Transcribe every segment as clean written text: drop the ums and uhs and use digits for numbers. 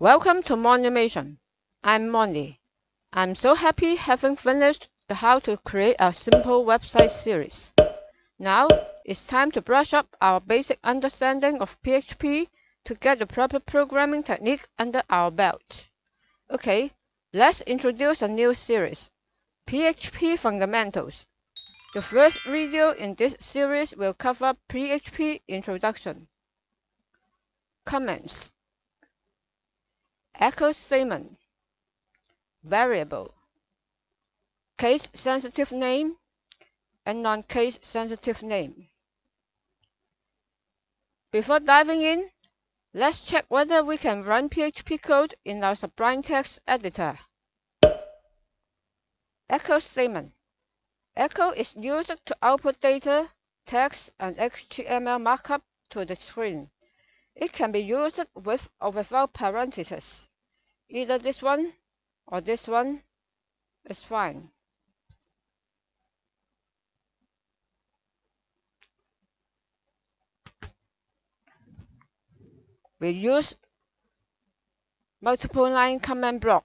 Welcome to Monimation. I'm Moni. I'm so happy having finished the How to Create a Simple Website series. Now it's time to brush up our basic understanding of PHP to get the proper programming technique under our belt. Okay, let's introduce a new series, PHP Fundamentals. The first video in this series will cover PHP Introduction. Comments. Echo statement. Variable. Case-sensitive name and non-case-sensitive name. Before diving in, let's check whether we can run PHP code in our Sublime text editor. Echo statement. Echo is used to output data, text, and HTML markup to the screen. It can be used with or without parentheses. Either this one or this one is fine. We use multiple line command block.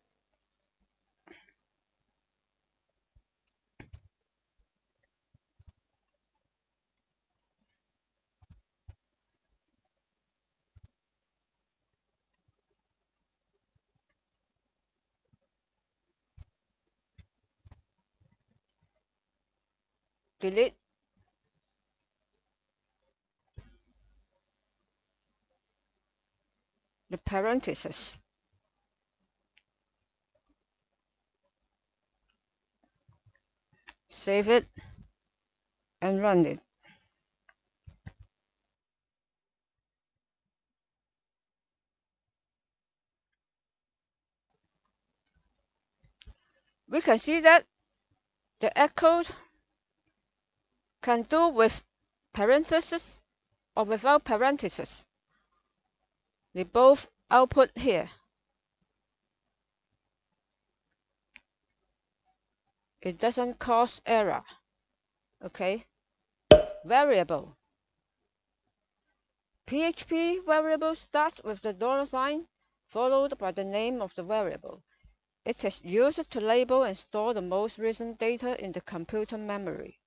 Delete the parentheses. Save it and run it. We can see that the echo can do with parentheses or without parentheses. They both output here. It doesn't cause error. Okay. Variable. PHP variable starts with the $sign followed by the name of the variable. It is used to label and store the most recent data in the computer memory,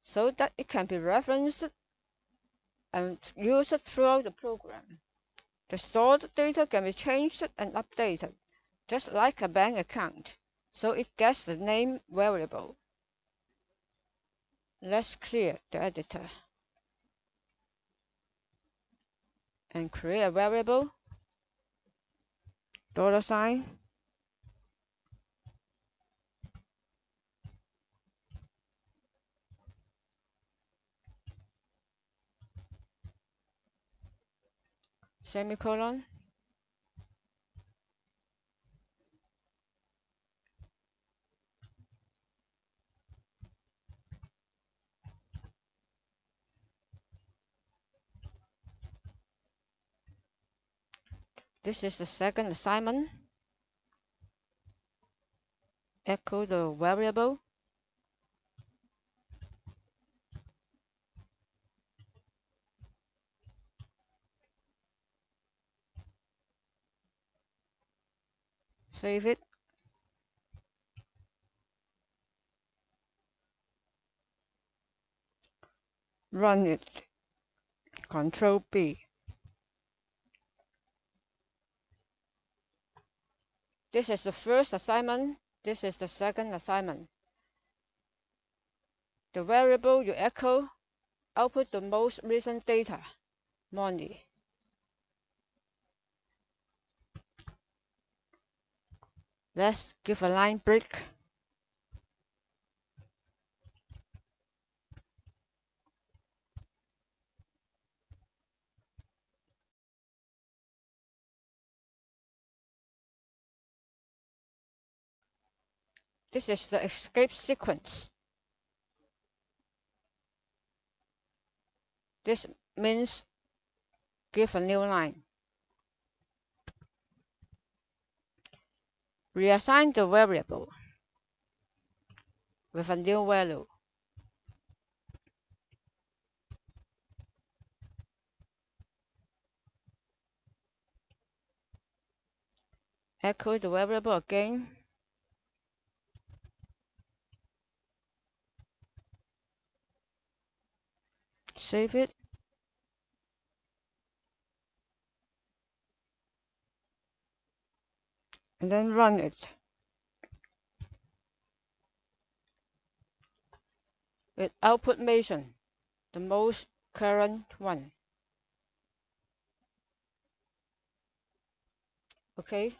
so that it can be referenced and used throughout the program. The stored data can be changed and updated, just like a bank account, so it gets the name variable. Let's clear the editor and create a variable, $sign, semicolon. This is the second assignment. Echo the variable. Save it. Run it. Control B. This is the first assignment. This is the second assignment. The variable you echo output the most recent data, money. Let's give a line break. This is the escape sequence. This means give a new line. Reassign the variable with a new value. Echo the variable again. Save it. And then run it. With output mention, the most current one. Okay.